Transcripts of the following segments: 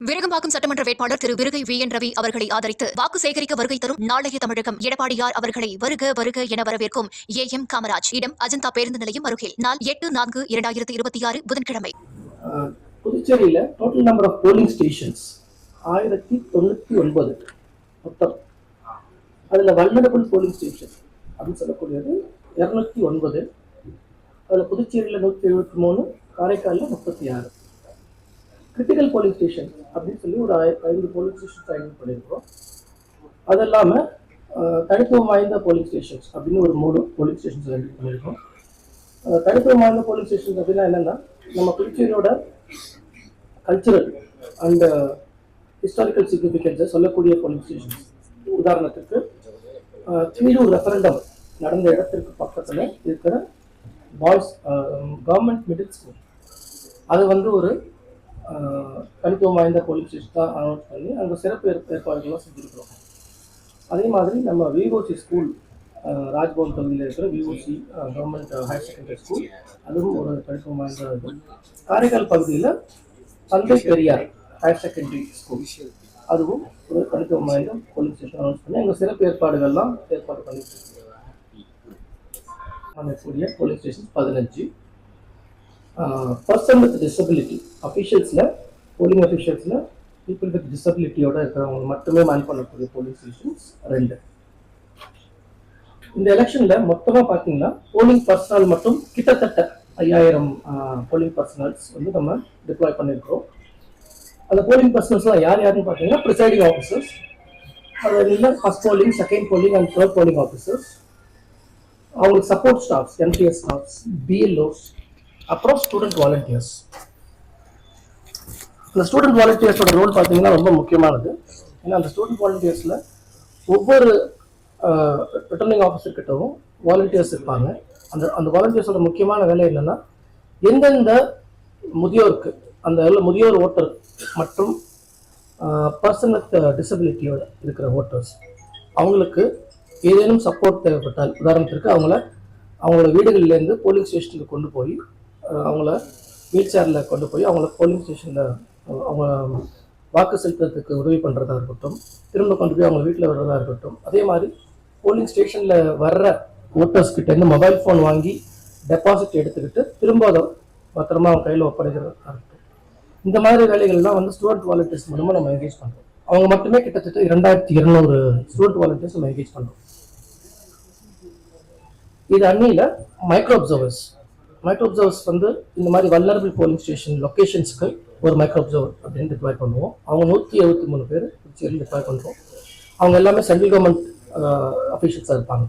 விருகம்பாக்கம் சட்டமன்ற வேட்பாளர் திரு விருகை வி.என். ரவி அவர்களை ஆதரித்து வாக்கு சேகரிக்க வருகை தரும் நாளைய தமிழகம் எடப்பாடியார் அவர்களை வருக வருக என வரவேற்கும் A.M. காமராஜ் இடம் அஜந்தா பேருந்து நிலையம் அருகில் நாள் 8/4/2026 புதன்கிழமை. புதுச்சேரியில total number of polling stations 1099 மொத்தம். அதுல வல்னரபிள் போலிங் ஸ்டேஷன் அப்படின்னு சொல்லக்கூடியது 209. அதுல புதுச்சேரியில 173, காரைக்காலில் 36. கிரிட்டிக்கல் போலிங் ஸ்டேஷன் அப்படின்னு சொல்லி ஒரு 5 போலிங் ஸ்டேஷன்ஸ் ஐடென்டிஃபை பண்ணியிருக்கிறோம். அது இல்லாமல் தனித்துவம் வாய்ந்த போலிங் ஸ்டேஷன்ஸ் அப்படின்னு ஒரு 3 போலிங் ஸ்டேஷன்ஸ் ஐடென்டிஃபை பண்ணியிருக்கோம். தனித்துவம் வாய்ந்த போலிங் ஸ்டேஷன்ஸ் அப்படின்னா என்னென்னா, நம்ம புதுச்சேரியோட கல்ச்சுரல் அண்ட் ஹிஸ்டாரிக்கல் சிக்னிஃபிகன்ஸை சொல்லக்கூடிய போலிங் ஸ்டேஷன்ஸ். உதாரணத்துக்கு கீழூர் ரெஃபரண்டம் நடந்த இடத்திற்கு பக்கத்தில் இருக்கிற பாய்ஸ் கவர்மெண்ட் மிடில் ஸ்கூல், அது ஒரு தனித்துவம் வாய்ந்த போலிங் ஸ்டேஷன் தான் அனௌன்ஸ் பண்ணி அங்கே சிறப்பு ஏற்பாடுகள்லாம் செஞ்சுருக்கிறோம். அதே மாதிரி நம்ம விஓசி ஸ்கூல், ராஜ்பவன் தொகுதியில் இருக்கிற VOC government higher secondary school, அதுவும் ஒரு தனித்துவம் வாய்ந்த இது. காரைக்கால் பகுதியில் தந்தை பெரியார் ஹையர் செகண்டரி ஸ்கூல், அதுவும் ஒரு தனித்துவம் வாய்ந்த போலிங் ஸ்டேஷன் அனௌன்ஸ் பண்ணி அங்கே சிறப்பு ஏற்பாடுகள்லாம் ஏற்பாடு பண்ணிட்டு இருக்கக்கூடிய polling station 15. Person with disability அஃபிஷியல்ஸில், போலிங் அஃபிஷியல்ஸில் பீப்புள் வித் டிசபிலிட்டியோட இருக்கிறவங்க மட்டுமே மேன் பண்ணக்கூடிய போலிங் ஸ்டேஷன்ஸ் 2. இந்த எலெக்ஷனில் மொத்தமாக பார்த்தீங்கன்னா போலிங் பர்சனல் மட்டும் கிட்டத்தட்ட 5000 போலிங் பர்சனல்ஸ் நம்ம டிப்ளாய் பண்ணியிருக்கிறோம். அந்த போலிங் பர்சனல்ஸ்லாம் யார் யாருன்னு பார்த்தீங்கன்னா, ப்ரிசைடிங் ஆஃபீஸர்ஸ், அது இல்லை first polling, second polling and third polling officers, அவங்களுக்கு support staffs, MTS staffs, BLOs, அப்புறம் ஸ்டூடெண்ட் வாலண்டியர்ஸ். இந்த ஸ்டூடெண்ட் வாலண்டியர்ஸோட ரோல் பார்த்தீங்கன்னா ரொம்ப முக்கியமானது. ஏன்னா அந்த ஸ்டூடெண்ட் வாலண்டியர்ஸில் ஒவ்வொரு ரிட்டர்னிங் ஆஃபீஸர் கிட்டவும் வாலண்டியர்ஸ் இருப்பாங்க. அந்த வாலண்டியர்ஸோட முக்கியமான வேலை என்னென்னா, எந்தெந்த முதியோருக்கு, அந்த முதியோர் ஓட்டர் மற்றும் பர்சன் வித் டிசபிலிட்டியோட இருக்கிற ஓட்டர்ஸ், அவங்களுக்கு ஏதேனும் சப்போர்ட் தேவைப்பட்டால், உதாரணத்திற்கு அவங்களோட வீடுகள்லேருந்து போலிங் ஸ்டேஷனுக்கு கொண்டு போய் அவங்கள வீல் சேரில் கொண்டு போய் அவங்கள போலிங் ஸ்டேஷனில் அவங்க வாக்கு செலுத்துறதுக்கு உதவி பண்ணுறதா இருக்கட்டும், திரும்ப கொண்டு போய் அவங்க வீட்டில் வர்றதா இருக்கட்டும், அதே மாதிரி போலிங் ஸ்டேஷனில் வர்ற ஓட்டர்ஸ் கிட்டேருந்து மொபைல் ஃபோன் வாங்கி டெபாசிட் எடுத்துக்கிட்டு திரும்ப அதை பத்திரமா அவங்க கையில் ஒப்படைக்கிறதா இருக்கட்டும். இந்த மாதிரி வேலைகள்லாம் ஸ்டூடெண்ட் வாலண்டியர்ஸ் மூலமாக நம்ம என்கேஜ் பண்ணுறோம். அவங்க மட்டுமே கிட்டத்தட்ட 2200 ஸ்டூடெண்ட் வாலண்டியர்ஸ் நம்ம என்கேஜ் பண்ணுறோம். இது அன்னியில் மைக்ரோ அப்சர்வர்ஸ் இந்த மாதிரி வல்னரபிள் போலிங் ஸ்டேஷன் லொக்கேஷன்ஸ்க்கு ஒரு மைக்ரோ அப்சர்வர் அப்படின்னு டிப்ளாய் பண்ணுவோம். அவங்க 173 பேர் புதுச்சேரியில் டிப்ளாய் பண்ணுறோம். அவங்க எல்லாமே சென்ட்ரல் கவர்மெண்ட் அஃபீஷியல்ஸாக இருப்பாங்க.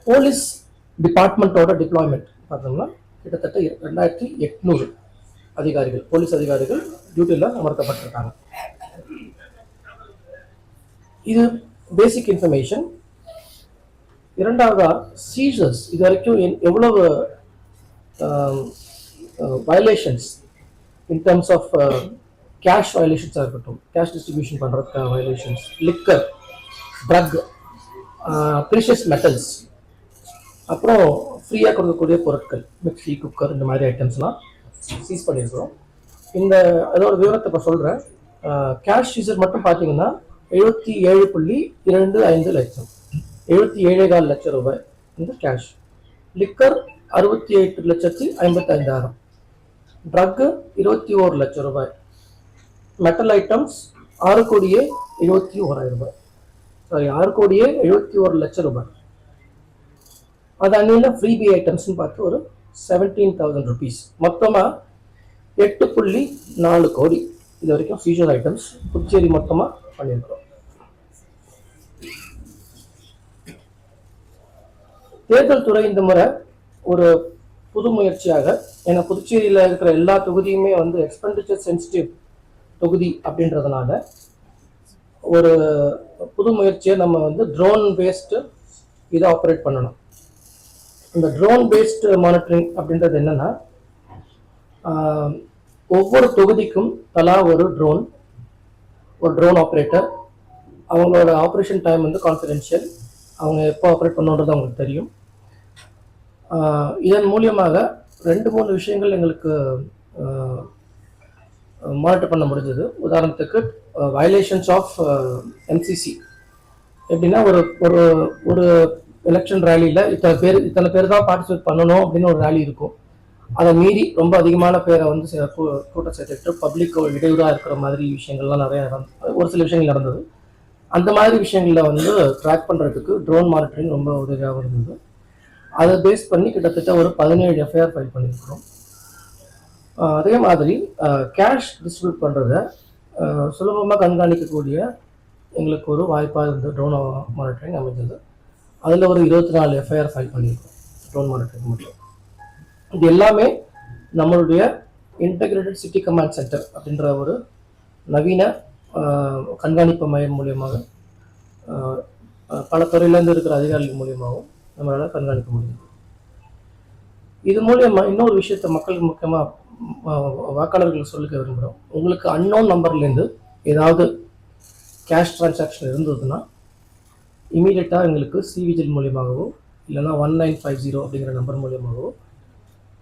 போலீஸ் டிபார்ட்மெண்ட்டோட டிப்ளாய்மெண்ட் பார்த்தோம்னா கிட்டத்தட்ட 2800 அதிகாரிகள், போலீஸ் அதிகாரிகள் டியூட்டியில் அமர்த்தப்பட்டிருக்காங்க. இது பேசிக் இன்ஃபர்மேஷன். இரண்டாவதா சீசர்ஸ், இது வரைக்கும் எவ்வளவு violations in terms of cash வயலேஷன்ஸாக இருக்கட்டும், கேஷ் டிஸ்ட்ரிபியூஷன் பண்ணுறதுக்காக violations, liquor, drug, precious metals, அப்புறம் ஃப்ரீயாக கொடுக்கக்கூடிய பொருட்கள், மிக்சி, குக்கர், இந்த மாதிரி ஐட்டம்ஸ்லாம் சீஸ் பண்ணியிருக்கிறோம். அதோட விவரத்தை இப்போ சொல்கிறேன். கேஷ் சீசர் மட்டும் பார்த்தீங்கன்னா 77.25 லட்சம், 77.4 லட்சம் ரூபாய் இந்த கேஷ். லிக்கர் 68,55,000, ட்ரக்கு 21 லட்சம் ரூபாய், மெட்டல் ஐட்டம்ஸ் 6,71,000 ரூபாய், 6,71 லட்சம் ரூபாய். அது அன்னியில் ஃப்ரீபி ஐட்டம்ஸ்ன்னு பார்த்து ஒரு 17,000 ருபீஸ். மொத்தமாக 8.4 கோடி இது வரைக்கும் சீசர் ஐட்டம்ஸ் புதுச்சேரி மொத்தமாக பண்ணியிருக்கிறோம். தேர்தல் துறை இந்த முறை ஒரு புது முயற்சியாக, ஏன்னா புதுச்சேரியில் இருக்கிற எல்லா தொகுதியுமே எக்ஸ்பெண்டிச்சர் சென்சிட்டிவ் தொகுதி அப்படின்றதுனால ஒரு புது முயற்சியை நம்ம ட்ரோன் பேஸ்டு இதை ஆப்ரேட் பண்ணணும். இந்த ட்ரோன் பேஸ்டு மானிட்டரிங் அப்படின்றது என்னன்னா, ஒவ்வொரு தொகுதிக்கும் தலா ஒரு ட்ரோன் ஆப்ரேட்டர், அவங்களோட ஆப்ரேஷன் டைம் கான்ஃபிடென்ஷியல், அவங்க எப்போ ஆப்ரேட் பண்ணுன்றது அவங்களுக்கு தெரியும். இதன் மூலியமாக 2-3 விஷயங்கள் எங்களுக்கு மானிட்டர் பண்ண முடிஞ்சது. உதாரணத்துக்கு வயலேஷன்ஸ் ஆஃப் எம்சிசி. எப்படின்னா ஒரு ஒரு ஒரு எலெக்ஷன் ரேலியில் இத்தனை பேர் தான் பார்ட்டிசிபேட் பண்ணணும் அப்படின்னு ஒரு ரேலி இருக்கும். அதை மீறி ரொம்ப அதிகமான பேரை வந்து கூட்டம் சேர்த்துட்டு பப்ளிக் இடையூறாக இருக்கிற மாதிரி விஷயங்கள்லாம் நிறைய ஒரு சில விஷயங்கள் நடந்தது. அந்த மாதிரி விஷயங்களில் வந்து ட்ராக் பண்ணுறதுக்கு ட்ரோன் மானிட்டரிங் ரொம்ப உதவியாக இருந்தது. அதை பேஸ் பண்ணி கிட்டத்தட்ட ஒரு 17 எஃப்ஐஆர் ஃபைல் பண்ணியிருக்கிறோம். அதே மாதிரி கேஷ் டிஸ்ட்ரிபியூட் பண்ணுறத சுலபமாக கண்காணிக்கக்கூடிய எங்களுக்கு ஒரு வாய்ப்பாக இருந்தது ட்ரோன் மானிட்டரிங் அமைஞ்சது. அதில் ஒரு 24 எஃப்ஐஆர் ஃபைல் பண்ணியிருக்கோம் ட்ரோன் மானிட்டரிங் மட்டும். இது எல்லாமே நம்மளுடைய இன்டகிரேட்டட் சிட்டி கமாண்ட் சென்டர் அப்படின்ற ஒரு நவீன கண்காணிப்பு மையம் மூலியமாக பல துறையிலேருந்து இருக்கிற அதிகாரிகள் மூலியமாகவும் நம்மளால் கண்காணிக்க முடியும். இது மூலியமாக இன்னொரு விஷயத்தை மக்களுக்கு முக்கியமாக வாக்காளர்கள் சொல்லிக்க விரும்புகிறோம். உங்களுக்கு அன்னோன் நம்பர்லேருந்து ஏதாவது கேஷ் டிரான்சாக்ஷன் இருந்ததுன்னா இமீடியட்டாக எங்களுக்கு சிவிஜில் மூலியமாகவோ இல்லைனா 1950 அப்படிங்கிற நம்பர் மூலியமாகவோ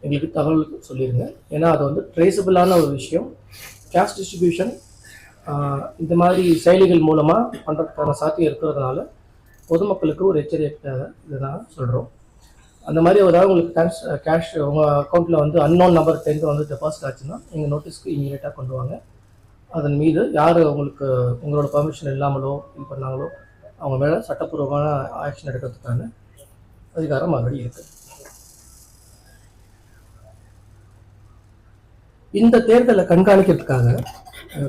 எங்களுக்கு தகவல் சொல்லிடுங்க. ஏன்னா அது வந்து ட்ரேசபிளான ஒரு விஷயம். கேஷ் டிஸ்ட்ரிபியூஷன் இந்த மாதிரி செயலிகள் மூலமாக பண்ணுறதுக்கான சாத்தியம் இருக்கிறதுனால பொதுமக்களுக்கு ஒரு எச்சரிக்கையாக இதை நான் சொல்கிறோம். அந்த மாதிரி ஏதாவது உங்களுக்கு கேஷ் உங்கள் அக்கௌண்ட்டில் வந்து அன்னோன் நம்பர் வந்து டெபாசிட் ஆச்சுன்னா எங்கள் நோட்டீஸ்க்கு இமீடியட்டாக கொண்டு வாங்க. அதன் மீது யார் உங்களுக்கு உங்களோட பர்மிஷன் இல்லாமலோ இது பண்ணாங்களோ அவங்க மேலே சட்டப்பூர்வமான ஆக்ஷன் எடுக்கிறதுக்கான அதிகாரம் ஆல்ரெடி இருக்குது. இந்த தேர்தலை கண்காணிக்கிறதுக்காக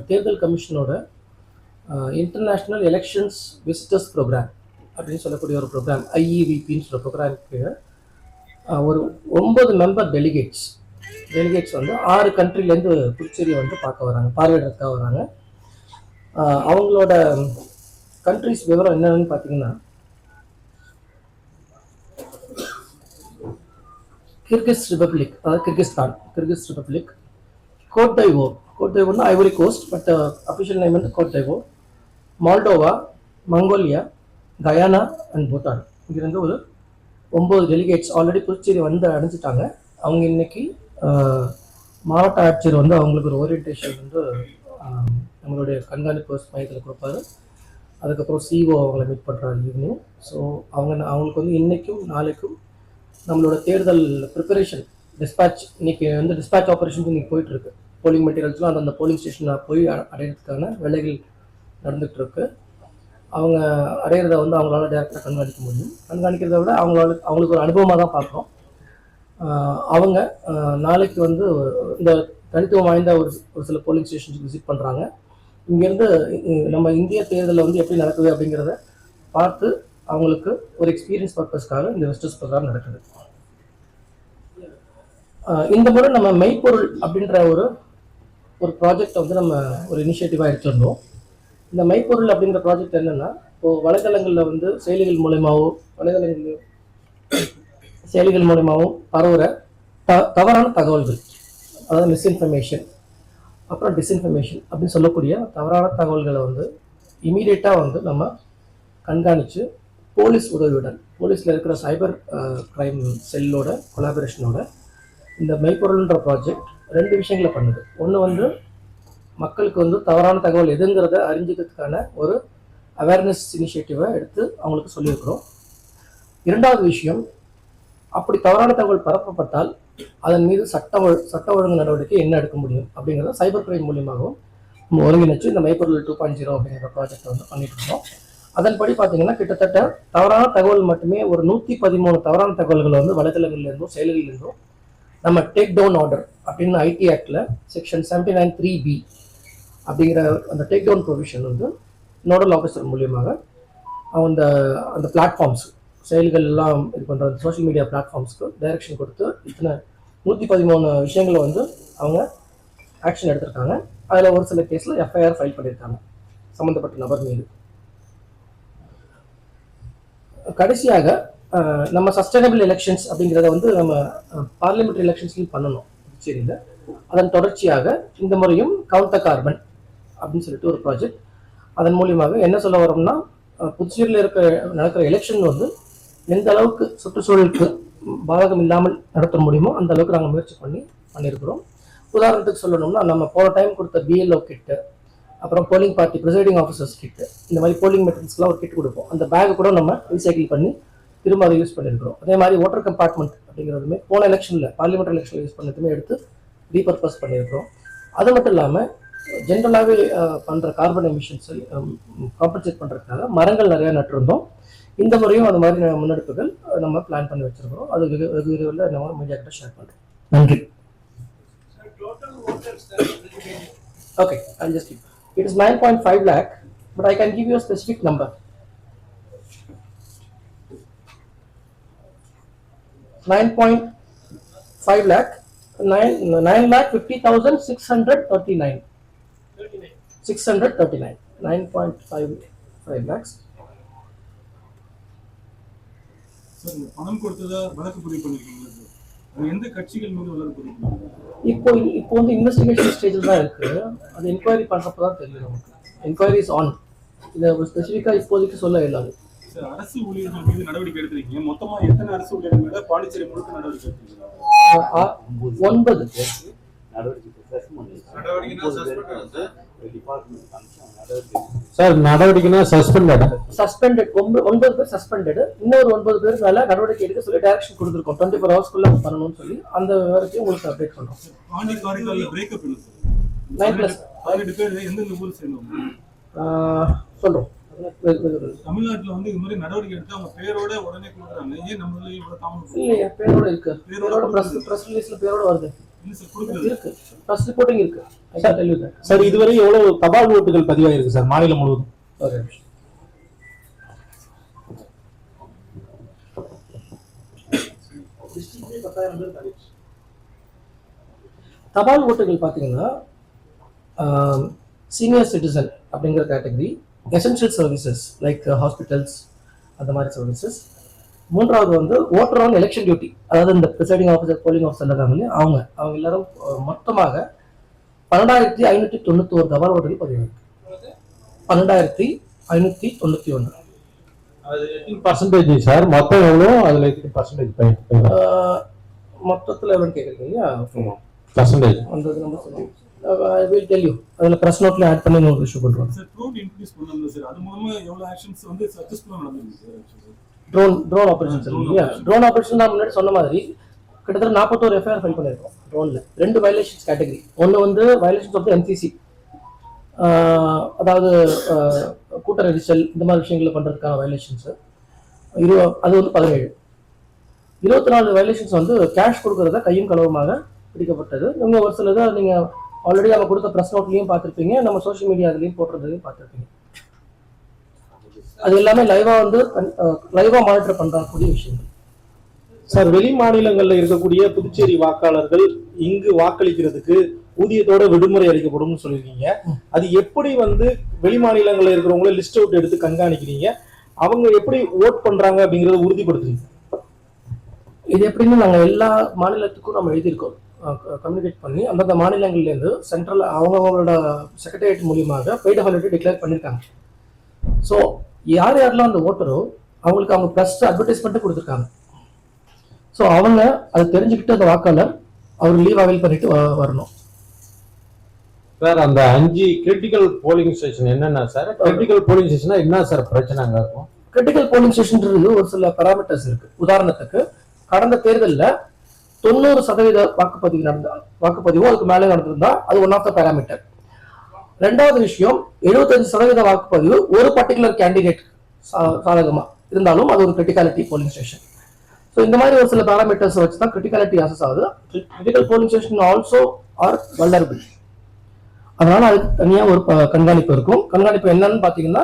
தேர்தல் கமிஷனோட இன்டர்நேஷ்னல் எலெக்ஷன்ஸ் விசிட்டர்ஸ் ப்ரோக்ராம் அப்படின்னு சொல்லக்கூடிய ஒரு ப்ரோக்ராம், ஐஇவிபின்னு சொல்கிற ப்ரோக்ராமுக்கு ஒரு 9 மெம்பர் டெலிகேட்ஸ் வந்து 6 கண்ட்ரிலேருந்து புதுச்சேரியை வந்து பார்க்க வராங்க, பார்வையிடறதுக்காக வராங்க. அவங்களோட கண்ட்ரிஸ் விவரம் என்னன்னு பார்த்தீங்கன்னா, கிர்கிஸ் ரிபப்ளிக், அதாவது கிர்கிஸ் ரிபப்ளிக், கோட் டைவோர்னா Ivory Coast, but official name வந்து Côte d'Ivoire, Moldova, Mongolia, Guyana and Bhutan. இங்கிருந்து ஒரு 9 டெலிகேட்ஸ் ஆல்ரெடி புதுச்சேரி வந்து அடைஞ்சிட்டாங்க. அவங்க இன்னைக்கு மாவட்ட ஆட்சியர் வந்து அவங்களுக்கு ஒரு ஓரியன்டேஷன் வந்து நம்மளுடைய கண்காணிப்பு மையத்தில் கொடுப்பாரு. அதுக்கப்புறம் சிஓ அவங்களை மீட் பண்ணுறாரு ஈவினிங். ஸோ அவங்களுக்கு வந்து இன்றைக்கும் நாளைக்கும் நம்மளோட தேர்தல் ப்ரிப்பரேஷன் இன்னைக்கு வந்து டிஸ்பேட்ச் ஆப்ரேஷன் இன்னைக்கு போயிட்டுருக்கு. போலிங் மெட்டீரியல்ஸ்லாம் அந்தந்த போலிங் ஸ்டேஷனில் போய் அடையிறதுக்கான வேலைகள் நடந்துகிட்டு இருக்கு. அவங்க அடையிறத வந்து அவங்களால டேரெக்டாக கண்காணிக்க முடியும். கண்காணிக்கிறத விட அவங்களுக்கு ஒரு அனுபவமாக தான் பார்க்குறோம். அவங்க நாளைக்கு வந்து இந்த தனித்துவம் வாய்ந்த ஒரு சில போலிங் ஸ்டேஷன்ஸுக்கு விசிட் பண்ணுறாங்க. இங்கேருந்து நம்ம இந்திய தேர்தலில் வந்து எப்படி நடக்குது அப்படிங்கிறத பார்த்து அவங்களுக்கு ஒரு எக்ஸ்பீரியன்ஸ் பர்பஸ்க்காக இந்த விசிட்டர்ஸ் ப்ரோக்ராம் நடக்குது. இந்த முறை நம்ம மெய்ப்பொருள் அப்படின்ற ஒரு ப்ராஜெக்டை வந்து நம்ம ஒரு இனிஷியேட்டிவாக எடுத்துருந்தோம். இந்த மெய்ப்பொருள் அப்படிங்கிற ப்ராஜெக்ட் என்னென்னா, இப்போது வலைதளங்களில் வந்து செயலிகள் மூலமாகவும் பரவுகிற தவறான தகவல்கள், அதாவது மிஸ்இன்ஃபர்மேஷன் அப்புறம் டிஸ்இன்ஃபர்மேஷன் அப்படின்னு சொல்லக்கூடிய தவறான தகவல்களை வந்து இமீடியட்டாக வந்து நம்ம கண்காணித்து போலீஸ் உதவியுடன், போலீஸில் இருக்கிற சைபர் கிரைம் செல்லோட கொலாபரேஷனோட இந்த மெய்ப்பொருள்ன்ற ப்ராஜெக்ட் 2 விஷயங்களை பண்ணுது. ஒன்று வந்து மக்களுக்கு வந்து தவறான தகவல் எதுங்கிறத அறிஞ்சிக்கிறதுக்கான ஒரு அவேர்னஸ் இனிஷியேட்டிவை எடுத்து அவங்களுக்கு சொல்லியிருக்கிறோம். 2வது விஷயம், அப்படி தவறான தகவல் பரப்பப்பட்டால் அதன் மீது சட்ட ஒழுங்கு நடவடிக்கை என்ன எடுக்க முடியும் அப்படிங்கிறத சைபர் கிரைம் மூலியமாகவும் நம்ம ஒருங்கிணைச்சு இந்த மெய்ப்பொருள் 2.0 அப்படிங்கிற ப்ராஜெக்டை வந்து பண்ணிட்டு இருக்கோம். அதன்படி பார்த்தீங்கன்னா கிட்டத்தட்ட தவறான தகவல் மட்டுமே ஒரு 113 தவறான தகவல்களை வந்து வலைதளங்கள்லேருந்தும் செயலிகளிலிருந்தும் நம்ம டேக் டவுன் ஆர்டர் அப்படின்னு ஐடி ஆக்டில் செக்ஷன் 79(3)B அப்படிங்கிற அந்த டேக் டவுன் ப்ரொவிஷன் வந்து நோடல் ஆஃபீஸர் மூலியமாக அந்த பிளாட்ஃபார்ம்ஸ் செயல்கள் எல்லாம் இது பண்ணுற சோஷியல் மீடியா பிளாட்ஃபார்ம்ஸ்க்கு டைரக்ஷன் கொடுத்து இத்தனை 113 விஷயங்களை வந்து அவங்க ஆக்ஷன் எடுத்திருக்காங்க. அதில் ஒரு சில கேஸில் எஃப்ஐஆர் ஃபைல் பண்ணியிருக்காங்க சம்மந்தப்பட்ட நபர் மீது. கடைசியாக நம்ம சஸ்டைனபிள் எலெக்ஷன்ஸ் அப்படிங்கிறத வந்து நம்ம பார்லிமெண்ட்ரி எலெக்ஷன்ஸ்லையும் பண்ணணும் புதுச்சேரியில். அதன் தொடர்ச்சியாக இந்த முறையும் கவுண்ட் த கார்பன் அப்படின்னு சொல்லிட்டு ஒரு ப்ராஜெக்ட். அதன் மூலியமாக என்ன சொல்ல வரோம்னா, புதுச்சேரியில் நடக்கிற எலெக்ஷன் வந்து எந்த அளவுக்கு சுற்றுச்சூழலுக்கு பாதகம் இல்லாமல் நடத்த முடியுமோ அந்த அளவுக்கு நாங்கள் முயற்சி பண்ணியிருக்கிறோம். உதாரணத்துக்கு சொல்லணும்னா நம்ம போன டைம் கொடுத்த பிஎல்ஓ கிட்டு, அப்புறம் போலிங் பார்ட்டி ப்ரிசைடிங் ஆஃபீஸர்ஸ் கிட்டு, இந்த மாதிரி போலிங் மெட்டீரியல்ஸ்லாம் ஒரு கிட் கொடுப்போம். அந்த பேக்கை கூட நம்ம ரீசைக்கிள் பண்ணி திரும்ப அதை யூஸ் பண்ணியிருக்கிறோம். அதே மாதிரி ஓட்டர் கம்பார்ட்மெண்ட் அப்படிங்கிறதுமே போன எலெக்ஷனில் பார்லிமெண்ட் எலெக்ஷனில் யூஸ் பண்ணதுமே எடுத்து ரீபர்பஸ் பண்ணியிருக்கிறோம். அது மட்டும் இல்லாமல் ஜென்ரலாகவே பண்ணுற கார்பன் எமிஷன்ஸை காம்பன்சேட் பண்ணுறதுக்காக மரங்கள் நிறையா நட்டிருந்தோம். இந்த முறையும் அது மாதிரி முன்னெடுப்புகள் நம்ம பிளான் பண்ணி வச்சிருக்கிறோம். அது வெகு விரைவில் நம்ம மீடியா கிட்ட ஷேர் பண்ணுறோம். நன்றி. Okay, I'll just keep. It is 9.5 lakh, but I can give you a specific number. 9.5 lakh, 9,50,639. 639. 9.5 lakhs. Sir, பணம் கொடுத்ததா வழக்கு பதிவு பண்ணிருக்கீங்களா சார்? அது எந்த கட்சிகள் மீது வழக்கு பதிவு பண்ணிருக்கீங்க? இப்போ வந்து இன்வெஸ்டிகேஷன் ஸ்டேஜில் தான் இருக்கு. அது என்கொயரி பண்ணுறப்ப தான் தெரியும் நமக்கு. Enquiry is on. இதை ஸ்பெசிஃபிக்காக இப்போதைக்கு சொல்ல இயலாது. சார், அரசு ஊழியர்கள் மீது நடவடிக்கை எடுத்திருக்கீங்க. மொத்தமா எத்தனை அரசு ஊழியர்கள் மேல பாண்டிச்சேரி முழுக்க நடவடிக்கை எடுத்திருக்கீங்க? 9 சார். நடவடிக்கைனா சஸ்பெண்டட் 9 பேர் சஸ்பெண்டட். இன்னொரு 9 பேர் மேல நடவடிக்கை எடுக்க சொல்லி டைரக்ஷன் கொடுத்துருக்கோம். 24 ஹவர்ஸ்க்குள்ள பண்ணணும்னு சொல்லி அந்த விவரத்தையும் உங்களுக்கு அப்டேட் பண்றோம். பாண்டி காரைக்கால்ல பிரேக்கப் இல்லை சார். 18 பேர் எந்தெந்த ஊர் சேர்ந்தவங்க சொல்றோம். தமிழ்நாட்டுல வந்து இது மாதிரி நடவடிக்கை எடுத்து அவங்க பேரோட உடனே கொடுக்குறாங்க. ஏன் நம்மள இவ்வளவு தாமதம்? இல்லையா, பேரோட இருக்கு. பேரோட பிரஸ் ரிலீஸ்ல பேரோட வருது. என்ன சார் கொடுக்குறது? இருக்கு, பிரஸ் ரிப்போர்ட்டிங் இருக்கு. சார், இதுவரை எவ்வளவு தபால் ஓட்டுகள் பதிவாயிருக்கு சார் மாநிலம் முழுவதும்? ஒரு நிமிஷம். தபால் ஓட்டுகள் பார்த்தீங்கன்னா சீனியர் சிட்டிசன் அப்படிங்கிற category, essential services like hospitals அந்த மாதிரி சர்வீசஸ். மூன்றாவது வந்து ஓட்டர் ஆன் எலெக்ஷன் டியூட்டி, அதாவது இந்த ப்ரிசைடிங் ஆஃபீஸர் போலிங் ஆஃபீஸர் இருக்காங்களே அவங்க எல்லாரும் மொத்தமாக 12,591 தபால் ஓட்டுகள் பதிவாயிருக்கு. 12,591. அது 18% சார். மொத்தம் எவ்வளோ? அதில் 18% மொத்தத்தில் எவ்வளோன்னு கேட்குறீங்க இல்லையா? பர்சன்டேஜ் அந்த நம்ம சொல்லுவோம். I will tell you. அதில் ப்ரெஸ் நோட்ல ஆட் பண்ணி உங்களுக்கு இஷ்யூ பண்ணுறோம். சார், ட்ரோன் இன்ட்ரோடியூஸ் பண்ணாங்க சார். அது மூலமா எவ்வளவு ஆக்ஷன்ஸ் வந்து சக்சஸ்ஃபுல்லா நடந்துருக்கு சார்? ட்ரோன் ஆபரேஷன்ஸ் இல்லையா? ட்ரோன் ஆபரேஷன் நான் முன்னாடி சொன்ன மாதிரி கிட்டத்தட்ட 41 எஃப்ஐஆர் ஃபைல் பண்ணியிருக்கோம் ட்ரோனில். 2 வயலேஷன்ஸ் கேட்டகரி. ஒன்று வந்து வயலேஷன்ஸ் ஆஃப் த எம்சிசி, அதாவது கூட்ட நெரிசல் இந்த மாதிரி விஷயங்களை பண்ணுறதுக்கான வயலேஷன்ஸு. அது வந்து 17. 24 வயலேஷன்ஸ் வந்து கேஷ் கொடுக்கறத கையும் களவுமாக பிடிக்கப்பட்டது. இவங்க ஒரு சிலதை நீங்கள் ஆல்ரெடி நம்ம கொடுத்த ப்ரெஸ் நோட்லையும் பார்த்துருப்பீங்க, நம்ம சோஷியல் மீடியா அதுலேயும் போட்டுறதையும் பார்த்துருப்பீங்க. அது எல்லாமே லைவா மானிட்டர் பண்றக்கூடிய விஷயங்கள். சார், வெளி மாநிலங்கள்ல இருக்கக்கூடிய புதுச்சேரி வாக்காளர்கள் இங்கு வாக்களிக்கிறதுக்கு ஊதியத்தோட விடுமுறை அளிக்கப்படும் சொல்லியிருக்கீங்க. அது எப்படி வந்து வெளி மாநிலங்கள்ல இருக்கிறவங்கள லிஸ்ட் அவுட் எடுத்து கண்காணிக்கிறீங்க? அவங்க எப்படி ஓட் பண்றாங்க அப்படிங்கறத உறுதிப்படுத்துறீங்க? இது எப்படின்னு நாங்கள் எல்லா மாநிலத்துக்கும் நம்ம எழுதியிருக்கோம், கம்யூனிகேட் பண்ணி அந்தந்த மாநிலங்கள்லேருந்து சென்ட்ரல் அவங்களோட செக்ரட்டரியேட் மூலியமாக பெய்டு ஹாலிடே டிக்ளேர் பண்ணியிருக்காங்க. ஸோ யார் யாரெல்லாம் அந்த ஓட்டரோ அவங்களுக்கு அவங்க ப்ளஸ் அட்வர்டைஸ்மெண்ட்டு கொடுத்துருக்காங்க. ஸோ அவங்க அதை தெரிஞ்சுக்கிட்டு அந்த வாக்காளர் அவர் லீவ் அவைல் பண்ணிட்டு வரணும். சார், அந்த 5 கிரிட்டிக்கல் போலிங் ஸ்டேஷன் என்னென்ன சார்? கிரிட்டிக்கல் போலிங் ஸ்டேஷனா என்ன சார் பிரச்சனை அங்கே இருக்கும்? கிரிட்டிக்கல் போலிங் ஸ்டேஷன்ன்றது ஒரு சில பாராமீட்டர்ஸ் இருக்கு. உதாரணத்துக்கு கடந்த தேர்தலில் 90% வாக்குப்பதிவோ அதுக்கு மேலே நடந்திருந்தா அது ஒன் ஆஃப் த பாராமீட்டர். ரெண்டாவது விஷயம், 75% வாக்குப்பதிவு ஒரு பர்டிகுலர் கேண்டிடேட் சாதகமா இருந்தாலும் அது ஒரு கிரிட்டிகாலிட்டி போலிங் ஸ்டேஷன். ஸோ இந்த மாதிரி ஒரு சில பாராமீட்டர்ஸ் வச்சு தான் கிரிட்டிகாலிட்டி அசஸ் ஆகுது. Critical polling station also are vulnerable. அதனால அதுக்கு தனியாக ஒரு கண்காணிப்பு இருக்கும். கண்காணிப்பு என்னன்னு பார்த்தீங்கன்னா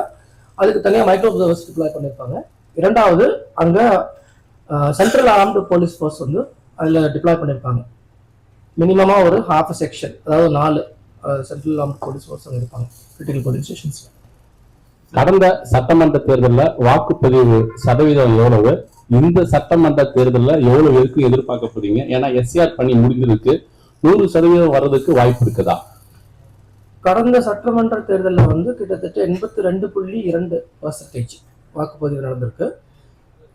அதுக்கு தனியாக மைக்ரோ அப்சர்வர்ஸ் டிப்ளாய் பண்ணியிருப்பாங்க. இரண்டாவது அங்கே சென்ட்ரல் ஆர்ம்டு போலீஸ் ஃபோர்ஸ் வந்து அதில் டிப்ளாய் பண்ணியிருப்பாங்க. மினிமமாக ஒரு ஹாஃப் செக்ஷன், அதாவது 4 சென்ட்ரல் ஆர்ம்டு போலீஸ் ஃபோர்ஸ் அங்கே இருப்பாங்க கிரிட்டிக்கல் போலிங் ஸ்டேஷன்ஸ். கடந்த சட்டமன்ற தேர்தலில் வாக்குப்பதிவு சதவீதம் எவ்வளவு? இந்த சட்டமன்ற தேர்தலில் எவ்வளவு இருக்கு எதிர்பார்க்கப்படுறீங்க? ஏன்னா எஸ்ஆர் பண்ணி முடிஞ்சிருக்கு, 100% வர்றதுக்கு வாய்ப்பு இருக்குதா? கடந்த சட்டமன்ற தேர்தலில் வந்து கிட்டத்தட்ட 82.2% வாக்குப்பதிவு நடந்திருக்கு.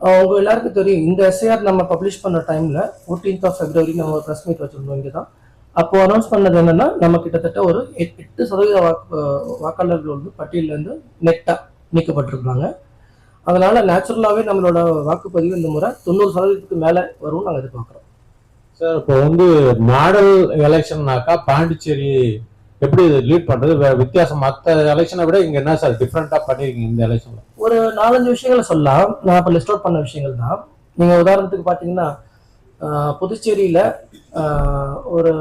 உங்க எல்லாருக்கும் தெரியும், இந்த எஸ்ஐஆர் நம்ம பப்ளிஷ் பண்ண டைம்ல 14th of February நம்ம ப்ரெஸ் மீட் வச்சிருந்தோம் இங்கே தான். அப்போ அனௌன்ஸ் பண்ணது என்னன்னா, நம்ம கிட்டத்தட்ட ஒரு 8% வாக்காளர்கள் வந்து பட்டியலிருந்து நெட்டா நீக்கப்பட்டிருக்காங்க. அதனால நேச்சுரலாவே நம்மளோட வாக்குப்பதிவு இந்த முறை 90% மேல வரும்னு நாங்கள் எதிர்பார்க்கிறோம். சார் இப்போ வந்து மாடல் எலெக்ஷன்னாக்கா பாண்டிச்சேரி எப்படி லீட் பண்றது வித்தியாசம் மற்ற எலெக்ஷனை விட இங்க என்ன சார் டிஃப்ரெண்டா பண்ணிருக்கீங்க இந்த எலெக்ஷன்ல? ஒரு 4-5 விஷயங்களை சொல்லலாம். நான் இப்போ லிஸ்ட் அவுட் பண்ண விஷயங்கள் தான். நீங்க உதாரணத்துக்கு பார்த்தீங்கன்னா, புதுச்சேரியில ஒரு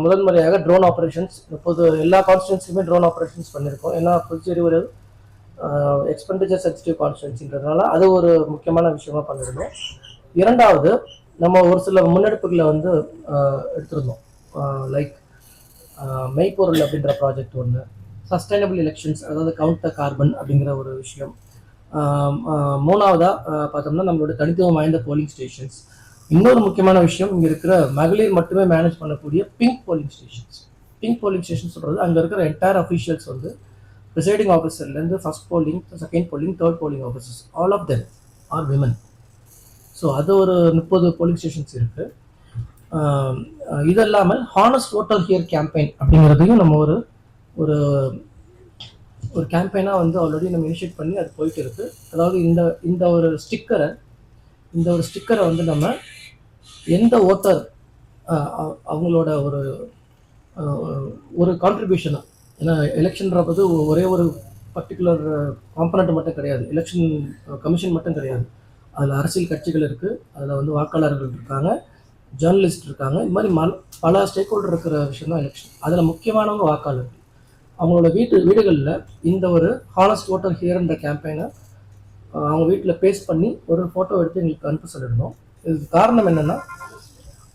முதன்முறையாக ட்ரோன் ஆப்ரேஷன்ஸ், இப்போது எல்லா கான்ஸ்டியூன்சியுமே ட்ரோன் ஆப்ரேஷன்ஸ் பண்ணியிருக்கோம். ஏன்னா புதுச்சேரி ஒரு எக்ஸ்பெண்டிச்சர் சென்சிட்டிவ் கான்ஸ்டியூன்சின்றதுனால அது ஒரு முக்கியமான விஷயமா பண்ணியிருந்தோம். இரண்டாவது, நம்ம ஒரு சில முன்னெடுப்புகளை வந்து எடுத்திருந்தோம். லைக் மெய்ப்பொருள் அப்படின்ற ப்ராஜெக்ட் ஒன்று, சஸ்டைனபிள் எலெக்ஷன்ஸ், அதாவது கவுண்ட் த கார்பன் அப்படிங்கிற ஒரு விஷயம். மூணாவதா பார்த்தோம்னா நம்மளோட தனித்துவம் வாய்ந்த போலிங் ஸ்டேஷன்ஸ். இன்னொரு முக்கியமான விஷயம், இங்கே இருக்கிற மகளிர் மட்டுமே மேனேஜ் பண்ணக்கூடிய pink polling stations. Pink polling station சொல்கிறது அங்கே இருக்கிற என்டையர் அஃபீஷியல்ஸ் வந்து ப்ரிசைடிங் ஆஃபீஸர்லேருந்து first polling, second polling, third polling officers, all of them are women. So அது ஒரு 30 போலிங் ஸ்டேஷன்ஸ் இருக்குது. இது இல்லாமல் ஹானஸ்ட் ஓட்டர் ஹியர் கேம்பெயின் அப்படிங்கிறதையும் நம்ம ஒரு ஒரு ஒரு கேம்பெயினாக வந்து ஆல்ரெடி நம்ம இனிஷியேட் பண்ணி அது போயிட்டு இருக்கு. அதாவது இந்த ஒரு ஸ்டிக்கரை வந்து நம்ம எந்த ஓட்டர் அவங்களோட ஒரு கான்ட்ரிபியூஷனாக, ஏன்னா எலெக்ஷன்றப்பது ஒரே ஒரு பர்டிகுலர் காம்பனண்ட் மட்டும் கிடையாது, எலெக்ஷன் கமிஷன் மட்டும் கிடையாது. அதில் அரசியல் கட்சிகள் இருக்குது, அதில் வந்து வாக்காளர்கள் இருக்காங்க, ஜேர்னலிஸ்ட் இருக்காங்க, இது மாதிரி பல ஸ்டேக் ஹோல்டர் இருக்கிற விஷயம் தான் எலெக்ஷன். அதில் முக்கியமானவங்க வாக்காளர்கள். அவங்களோட வீடுகளில் இந்த ஒரு ஹானஸ்ட் ஓட்டர் ஹியர்ன்ற கேம்பெயினை அவங்க வீட்டில் பேஸ்ட் பண்ணி ஒரு ஃபோட்டோ எடுத்து எங்களுக்கு அனுப்ப சொல்லியிருந்தோம். இதுக்கு காரணம் என்னென்னா,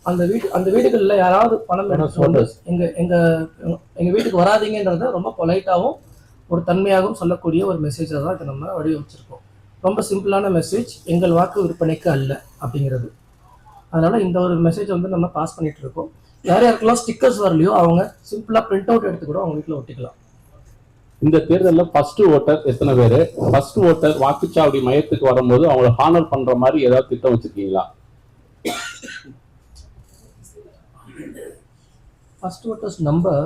அந்த வீடுகளில் யாராவது பணம் எடுத்து வந்து எங்கள் வீட்டுக்கு வராதிங்கன்றத ரொம்ப பொலைட்டாகவும் ஒரு தன்மையாகவும் சொல்லக்கூடிய ஒரு மெசேஜை தான் இதை நம்ம வடிவமைச்சிருக்கோம். ரொம்ப சிம்பிளான மெசேஜ், எங்கள் வாக்கு விற்பனைக்கு அல்ல அப்படிங்கிறது. அதனால் இந்த ஒரு மெசேஜ் வந்து நம்ம பாஸ் பண்ணிட்டு இருக்கோம். யாருக்கெல்லாம் ஸ்டிக்கர்ஸ் வரலையோ அவங்க சிம்பிளாக பிரிண்ட் அவுட் எடுத்து கூட அவங்க வீட்டில் ஒட்டிக்கலாம். இந்த தேர்தலில் ஃபர்ஸ்ட் ஓட்டர் எத்தனை பேர்? ஃபர்ஸ்ட் ஓட்டர் வாக்குச்சாவடி மையத்துக்கு வரும்போது அவங்களை ஹானர் பண்ற மாதிரி ஏதாவது திட்டம் வச்சிருக்கீங்களா? First voters number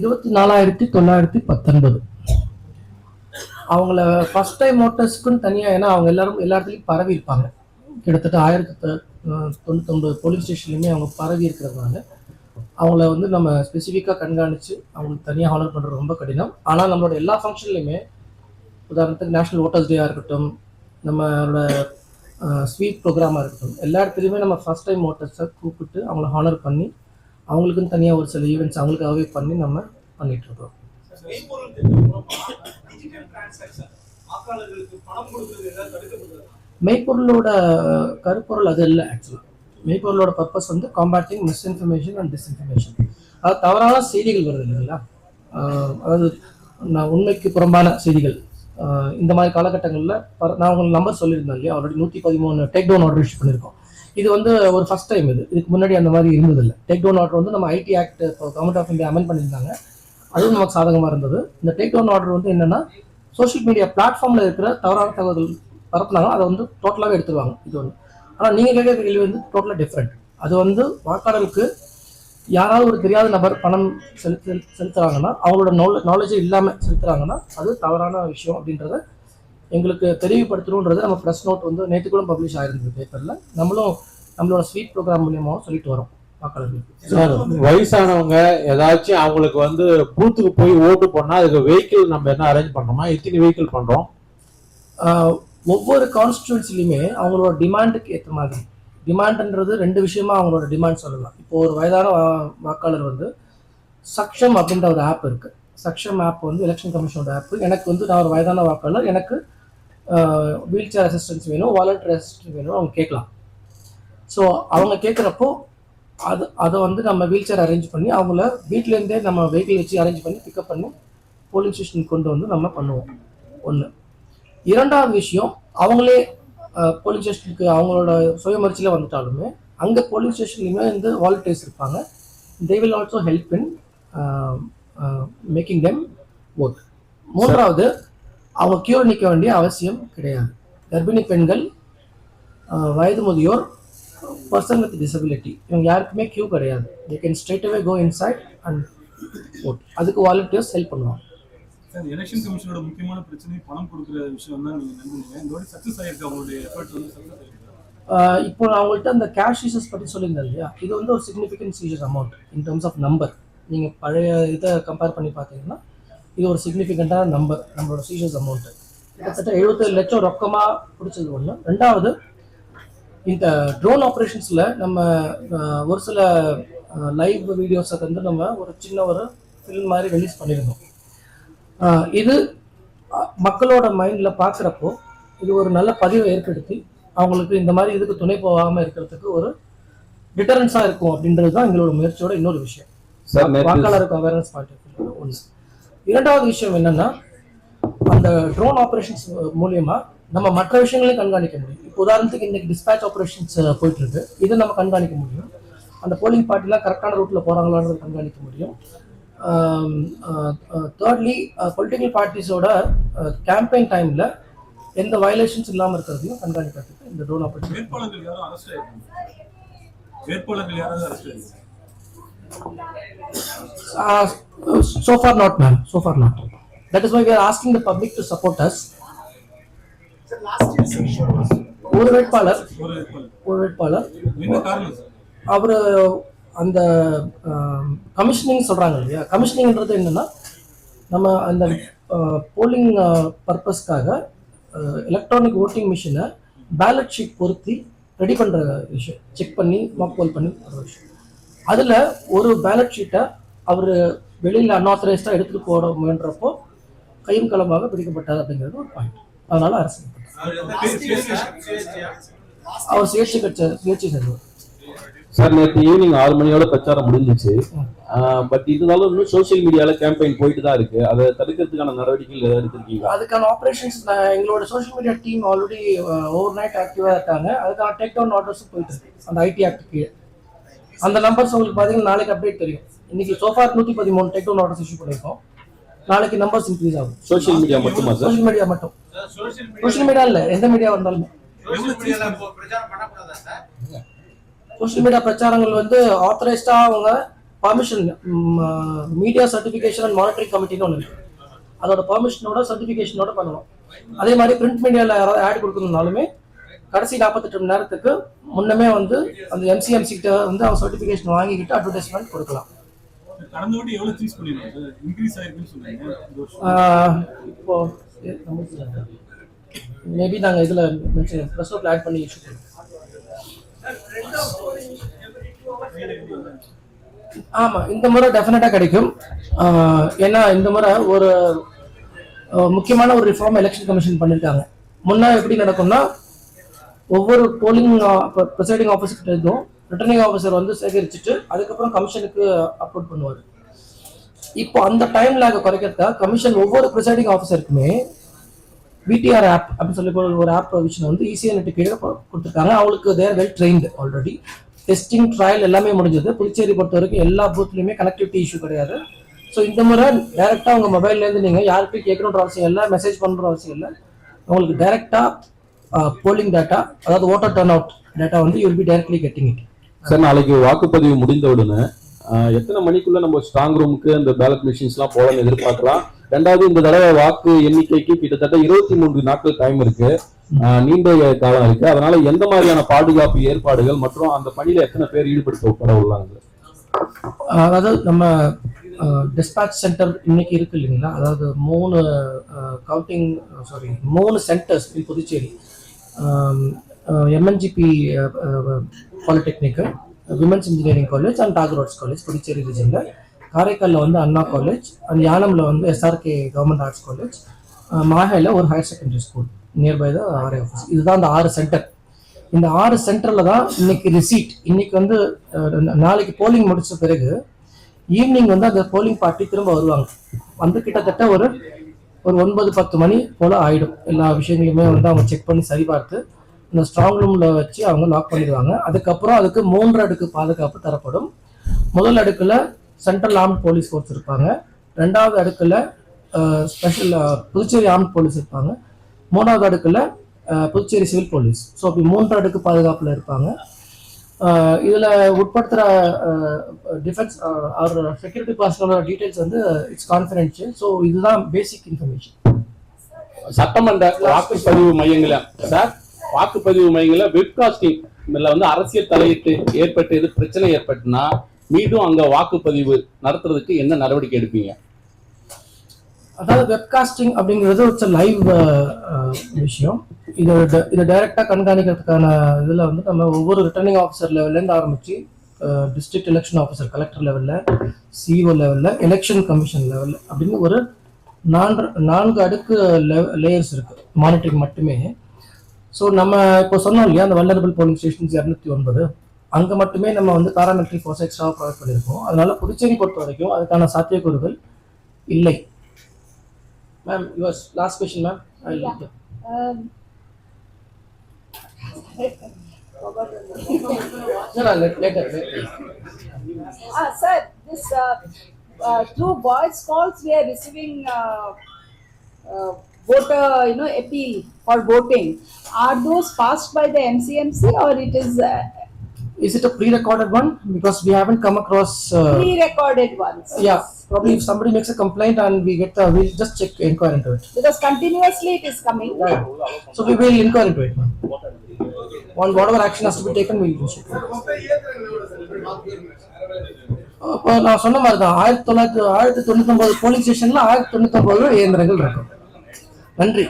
24,919. அவங்கள ஃபர்ஸ்ட் டைம் ஓட்டர்ஸ்க்குன்னு தனியாக, ஏன்னா அவங்க எல்லா இடத்துலையும் பரவி இருப்பாங்க. கிட்டத்தட்ட 1099 போலீஸ் ஸ்டேஷன்லையுமே அவங்க பரவி இருக்கிறதுனால அவங்கள வந்து நம்ம ஸ்பெசிஃபிக்காக கண்காணித்து அவங்களுக்கு தனியாக ஹானர் பண்ணுறது ரொம்ப கடினம். ஆனால் நம்மளோட எல்லா ஃபங்க்ஷன்லையுமே, உதாரணத்துக்கு நேஷ்னல் ஓட்டர்ஸ் டேயாக இருக்கட்டும், நம்மளோட ஸ்வீட் ப்ரோக்ராமாக இருக்கட்டும், எல்லா இடத்துலையுமே நம்ம ஃபர்ஸ்ட் டைம் ஓட்டர்ஸை கூப்பிட்டு அவங்கள ஹானர் பண்ணி அவங்களுக்குன்னு தனியாக ஒரு சில ஈவெண்ட்ஸ் அவங்களுக்காகவே பண்ணி நம்ம பண்ணிகிட்ருக்கோம். மெய்ப்பொருளோட கருப்பொருள் அது இல்லை. ஆக்சுவலாக மெய்ப்பொருளோட பர்பஸ் வந்து காம்பேட்டிங் மிஸ்இன்ஃபர்மேஷன் அண்ட் டிஸ்இன்ஃபர்மேஷன். அதாவது தவறான செய்திகள் வருது இல்லைங்களா, அதாவது உண்மைக்கு புறம்பான செய்திகள். இந்த மாதிரி காலகட்டங்களில் நான் உங்களுக்கு நம்பர் சொல்லியிருந்தேன் இல்லையா, already 113 take down order issue பண்ணியிருக்கோம். இது வந்து ஒரு ஃபர்ஸ்ட் டைம். இதுக்கு முன்னாடி அந்த மாதிரி இருந்ததில்லை. டேக் டவுன் ஆர்டர் வந்து நம்ம IT act government of India amend பண்ணியிருந்தாங்க, அதுவும் நமக்கு சாதகமாக இருந்தது. இந்த டேக் டவுன் ஆர்டர் வந்து என்னென்னா, சோஷியல் மீடியா பிளாட்ஃபார்மில் இருக்கிற தவறான தகவல்கள் பரப்புனாங்க, அதை வந்து டோட்டலாகவே எடுத்துருவாங்க. இது ஒன்று. ஆனால் நீங்கள் கேட்குற கேள்வி வந்து டோட்டலாக டிஃப்ரெண்ட். அது வந்து வாக்காளருக்கு யாராவது ஒரு தெரியாத நபர் பணம் செலுத்துறாங்கன்னா, அவங்களோட நாலேஜே இல்லாமல் செலுத்துறாங்கன்னா அது தவறான விஷயம் அப்படின்றத எங்களுக்கு தெளிவுபடுத்தணுன்றதை நம்ம ப்ரெஸ் நோட் வந்து நேற்று கூட பப்ளிஷ் ஆயிருந்தது பேப்பரில். நம்மளோட ஸ்வீட் ப்ரோக்ராம் மூலியமாகவும் சொல்லிட்டு வரோம் வாக்காளர்களுக்கு. சார், வயசானவங்க ஏதாச்சும் அவங்களுக்கு வந்து பூத்துக்கு போய் ஓட்டு போனால் அதுக்கு வெஹிக்கிள் நம்ம என்ன அரேஞ்ச் பண்ணுறோமா? எத்தனை வெஹிக்கிள் பண்ணுறோம்? ஒவ்வொரு கான்ஸ்டியூன்சிலையுமே அவங்களோட டிமாண்டுக்கு ஏற்ற மாதிரி, டிமாண்ட்ன்றது 2 விஷயமா அவங்களோட டிமாண்ட் சொல்லலாம். இப்போ ஒரு வயதான வாக்காளர் வந்து சக்ஷம் அப்படின்ற ஒரு ஆப் இருக்கு. சக்ஷம் ஆப் வந்து எலெக்ஷன் கமிஷனோட ஆப். எனக்கு வந்து நான் ஒரு வயதான வாக்காளர், எனக்கு வீல் சேர் அசிஸ்டன்ஸ் வேணும், வாலண்டரி அசிஸ்டன்ஸ் வேணும், அவங்க கேட்கலாம். ஸோ அவங்க கேட்குறப்போ அதை வந்து நம்ம வீல் சேர் அரேஞ்ச் பண்ணி அவங்கள வீட்டிலேருந்தே நம்ம வெஹிக்கிள் வச்சு அரேஞ்ச் பண்ணி பிக்கப் பண்ணி போலிங் ஸ்டேஷனுக்கு கொண்டு வந்து நம்ம பண்ணுவோம். ஒன்று. இரண்டாவது விஷயம், அவங்களே போலிங் ஸ்டேஷனுக்கு அவங்களோட சுயமரிச்சியில் வந்துட்டாலுமே அங்கே போலிங் ஸ்டேஷன்லையுமே வந்து வாலண்டியர்ஸ் இருப்பாங்க. They will also help in making them vote. மூன்றாவது, அவங்க கியூ நிற்க வேண்டிய அவசியம் கிடையாது. கர்ப்பிணி பெண்கள், வயது முதியோர், பர்சன் வித் டிசபிலிட்டி இவங்க யாருக்குமே கியூ கிடையாது. They can straight away go inside and vote. அதுக்கு வாலண்டியர்ஸ் ஹெல்ப் பண்ணுவாங்க. சார் எலெக்ஷன் கமிஷனோட முக்கியமான பிரச்சனை பணம் கொடுக்குற விஷயம் தான் நீங்க நம்புறீங்க. இந்த வாட்டி சக்சஸ் ஆயிருக்கு, அவங்களுடைய எஃபர்ட் வந்து சக்சஸ் ஆயிருக்கு. இப்போ நான் அவங்கள்ட்ட அந்த கேஷ் சீசஸ் பற்றி சொல்லியிருந்தேன் இல்லையா, இது வந்து ஒரு significant seizes amount in terms of number. நீங்கள் பழைய இதை கம்பேர் பண்ணி பார்த்தீங்கன்னா இது ஒரு சிக்னிஃபிகண்ட்டான நம்பர். நம்மளோட சீசஸ் அமௌண்ட்டு கிட்டத்தட்ட 77 லட்சம் ரொக்கமாக பிடிச்சது ஒன்று. ரெண்டாவது, இந்த ட்ரோன் ஆப்ரேஷன்ஸில் நம்ம ஒரு சில லைவ் வீடியோஸை வந்து நம்ம ஒரு சின்ன ஒரு ஃபில்ம் மாதிரி ரிலீஸ் பண்ணியிருந்தோம். இது மக்களோட மைண்டில் பார்க்குறப்போ இது ஒரு நல்ல பதிவை ஏற்படுத்தி அவங்களுக்கு இந்த மாதிரி இதுக்கு துணை போகாமல் இருக்கிறதுக்கு ஒரு டிட்டரன்ஸாக இருக்கும் அப்படின்றது தான் எங்களோட முயற்சியோட இன்னொரு விஷயம். வாக்காளருக்கு அவேர்னஸ் பாயிண்ட் ஒன்று. இரண்டாவது விஷயம் என்னன்னா, அந்த ட்ரோன் ஆப்ரேஷன்ஸ் மூலியமா நம்ம மற்ற விஷயங்களையும் கண்காணிக்க முடியும். இப்போ உதாரணத்துக்கு இன்னைக்கு டிஸ்பேச் ஆப்ரேஷன்ஸ் போயிட்டு இருக்கு, இதை நம்ம கண்காணிக்க முடியும். அந்த போலிங் பார்ட்டிலாம் கரெக்டான ரூட்ல போறாங்களான்றதை கண்காணிக்க முடியும். தேர்ட்லி, பொலிட்டிக்கல் பார்ட்டிஸோட கேம்பெயின் டைம்ல எந்த வயலேஷன்ஸ் இல்லாமல் இருக்கிறதையும் கண்காணிக்கிறதுக்கு இந்த ட்ரோன் ஆப்ரேஷன். வேட்பாளர்கள் யாரும் அரெஸ்ட் ஆயிருக்காங்க? வேட்பாளர்கள் யாராவது அரெஸ்ட் ஆயிருக்காங்க? So far not, ma'am. So far not. That is why we are asking the public to support us. ஒரு வேட்பாளர் என்ன காரணம் சார்? அவர் அந்த கமிஷனிங் சொல்றாங்க இல்லையா, கமிஷனிங்ன்றது என்னன்னா, நம்ம அந்த போலிங் பர்பஸ்க்காக எலக்ட்ரானிக் ஓட்டிங் மிஷினை பேலட் ஷீட் பொருத்தி ரெடி பண்ணுற விஷயம், செக் பண்ணி மாக் போல் பண்ணி பண்ணுற விஷயம். அதில் ஒரு பேலட் ஷீட்டை அவர் வெளியில் அன்ஆத்தரைஸ்டாக எடுத்துகிட்டு போட முயன்றப்போ கையும் களமாக பிடிக்கப்பட்டார் அப்படிங்கிறது ஒரு பாயிண்ட். அதனால அரசு அவர் சுயேட்சை செய்வார். சார் நேற்று ஈவினிங் 6 மணியோட பிரச்சாரம் முடிஞ்சிச்சு. பட் இருந்தாலும் இன்னும் சோசியல் மீடியால கேம்பெயின் போயிட்டு தான் இருக்கு. அதை தடுக்கிறதுக்கான நடவடிக்கைகள் ஏதாவது எடுத்திருக்கீங்க? அதுக்கான ஆப்ரேஷன்ஸ் எங்களோட social media team already overnight ஆக்டிவா இருக்காங்க. அதுக்கான டேக் டவுன் ஆர்டர்ஸும் போயிட்டு இருக்கு அந்த ஐடி ஆக்ட் கீழே. அந்த நம்பர்ஸ் உங்களுக்கு பார்த்தீங்கன்னா நாளைக்கு அப்டேட் தெரியும். இன்னைக்கு so far 113 take down orders issue பண்ணியிருக்கோம். நாளைக்கு நம்பர்ஸ் இன்க்ரீஸ் ஆகும். சோசியல் மீடியா மட்டுமா சார்? சோசியல் மீடியா மட்டும், சோசியல் மீடியா இல்லை, எந்த மீடியா வந்தாலுமே. சோசியல் மீடியா பிரச்சாரங்கள் வந்து ஆத்தரைஸ்டா அவங்க permission, media certification and monitoring கமிட்டின்னு ஒன்று இருக்கு, அதோட பர்மிஷனோட சர்டிஃபிகேஷனோட பண்ணணும். அதே மாதிரி பிரிண்ட் மீடியாவில் யாராவது ஆட் கொடுக்கணும்னாலுமே கடைசி 48 மணி நேரத்துக்கு முன்னமே வந்து அந்த எம்சிஎம்சி கிட்ட வந்து அவங்க சர்டிஃபிகேஷன் வாங்கிக்கிட்டு அட்வர்டைஸ்மெண்ட் கொடுக்கலாம். இப்போ மேபி நாங்கள் இதில் ப்ரெஸ் நோட்டில் ஆட் பண்ணி இஷ்யூ பண்ணுவோம். ஆமா, இந்த முறை டெஃபினட்டா கிடைக்கும். ஏன்னா இந்த முறை ஒரு முக்கியமான ஒரு ரிஃபார்ம் எலெக்ஷன் கமிஷன் பண்ணிருக்காங்க. முன்ன எப்படி நடக்கும்னா, ஒவ்வொரு போலிங் ப்ரிசைடிங் ஆஃபீஸர் இருந்தும் ரிட்டர்னிங் ஆஃபீஸர் வந்து சேகரிச்சுட்டு அதுக்கப்புறம் கமிஷனுக்கு அப்லோட் பண்ணுவார். இப்போ அந்த டைம் லேக் குறைக்கிறதுக்காக கமிஷன் ஒவ்வொரு ப்ரிசைடிங் ஆஃபீஸருக்குமே VTR ஆப் அப்படின்னு சொல்லி ஒரு ஆப் ப்ரொவிஷன் வந்து ECNet கீழே கொடுத்துருக்காங்க. அவங்களுக்கு they're well trained already. Testing trial எல்லாமே முடிஞ்சது. புதுச்சேரி பொறுத்த வரைக்கும் எல்லா பூத்லையுமே கனெக்டிவிட்டி இஷ்யூ கிடையாது. ஸோ இந்த முறை டைரெக்டாக உங்கள் மொபைல்லேருந்து நீங்கள் யாருக்கும் கேட்கணுன்ற அவசியம் இல்லை, மெசேஜ் பண்ணுற அவசியம் இல்லை. உங்களுக்கு டைரெக்டாக போலிங் டேட்டா, அதாவது ஓட்டர் டர்ன் அவுட் டேட்டா வந்து you will be directly getting it. Sir நாளைக்கு வாக்குப்பதிவு முடிந்த உடனே எத்தனை மணிக்குள்ள நம்ம ஸ்ட்ராங் ரூமுக்கு அந்த பேலட் மிஷின்ஸ்லாம் போகலான்னு எதிர்பார்க்கலாம்? ரெண்டாவது, இந்த தடவை வாக்கு எண்ணிக்கைக்கு கிட்டத்தட்ட 23 நாட்கள் டைம் இருக்கு, நீண்ட காலம் இருக்கு. அதனால எந்த மாதிரியான பாதுகாப்பு ஏற்பாடுகள் மற்றும் அந்த பணியில எத்தனை பேர் ஈடுபடுத்தப்பட உள்ளாங்க? அதாவது நம்ம டிஸ்பேச் சென்டர் இன்னைக்கு இருக்கு இல்லைங்களா, அதாவது 3 centres in Puducherry. MNGP polytechnic, women's engineering college and Tagore Arts college Puducherry ரீஜன்ல, காரைக்காலில் வந்து அண்ணா காலேஜ் அண்ட் யானம்ல வந்து SRK கவர்மெண்ட் ஆர்ட்ஸ் காலேஜ், மாஹேல ஒரு higher secondary school nearby the RI office. இதுதான் அந்த 6 சென்டர். இந்த 6 சென்டர்ல தான் இன்னைக்கு ரிசீட். இன்னைக்கு வந்து நாளைக்கு போலிங் முடிச்ச பிறகு ஈவினிங் வந்து அந்த போலிங் பார்ட்டி திரும்ப வருவாங்க. வந்து கிட்டத்தட்ட ஒரு 9-10 மணி போல ஆயிடும். எல்லா விஷயங்களுமே வந்து அவங்க செக் பண்ணி சரிபார்த்து இந்த ஸ்ட்ராங் ரூம்ல வச்சு அவங்க லாக் பண்ணிடுவாங்க. அதுக்கப்புறம் அதுக்கு 3 அடுக்கு பாதுகாப்பு தரப்படும். முதல் அடுக்குல சென்ட்ரல் ஆர்ம்ட் போலீஸ் ஃபோர்ஸ் இருப்பாங்க, 2வது அடுக்குல ஸ்பெஷல் புதுச்சேரி ஆர்ம்ட் போலீஸ் இருப்பாங்க, 3வது அடுக்குல புதுச்சேரி சிவில் போலீஸ். ஸோ அப்படி 3 அடுக்கு பாதுகாப்புல இருப்பாங்க. இதுல உட்படுத்துற டிஃபென்ஸ் ஆர் செக்யூரிட்டி பர்சனலோட டீடைல்ஸ் வந்து இட்ஸ் கான்ஃபிடென்ஷியல். ஸோ இதுதான் பேசிக் இன்ஃபர்மேஷன். சட்டமன்ற வாக்குப்பதிவு மையங்கள சார், வாக்குப்பதிவு மையங்கள வெப்காஸ்டிங் வந்து அரசியல் தலையீட்டு ஏற்பட்டு எது பிரச்சனை ஏற்பட்டுனா மீண்டும் அங்க வாக்குப்பதிவு நடத்துறதுக்கு என்ன நடவடிக்கை எடுப்பீங்க? அதாவது வெப்காஸ்டிங் அப்படிங்கிறது ஒரு லைவ் விஷயம். இதை டைரக்டா கண்காணிக்கிறதுக்கான இதுல வந்து நம்ம ஒவ்வொரு ரிட்டர்னிங் ஆஃபீஸர் லெவல்லேருந்து ஆரம்பிச்சு டிஸ்ட்ரிக்ட் எலெக்ஷன் ஆஃபீஸர் கலெக்டர் லெவல்ல, சிஓ லெவல்ல, எலெக்ஷன் கமிஷன் லெவல்ல அப்படின்னு ஒரு 4 அடுக்கு லேயர்ஸ் இருக்கு மானிட்டரிங் மட்டுமே. ஸோ நம்ம இப்போ சொன்னோம் இல்லையா, அந்த வல்னரபிள் போலிங் ஸ்டேஷன்ஸ் 209 அங்கே மட்டுமே நம்ம வந்து பாராமெட்ரிக் ஃபோர்ஸ் எக்ஸ்ட்ரா ப்ரொவைட் பண்ணியிருக்கோம். அதனால புதுச்சேரி பொறுத்த வரைக்கும் அதுக்கான சாத்தியக்கூறுகள் இல்லை. Ma'am, your last question ma'am. Sir, this through voice calls we are receiving voter, appeal for voting. Are those passed by the MCMC or it Is it a pre-recorded one? Because we haven't come across pre-recorded ones? Yeah, probably if somebody makes a complaint and we get we'll just check, inquire into it. Because continuously it is coming. Right. So we will inquire into it, ma'am. Whatever action has to be taken, we will check. இப்போ நான் சொன்ன மாதிரி தான் 1999 polling ஸ்டேஷன்ல 1099 இயந்திரங்கள் இருக்கும். நன்றி.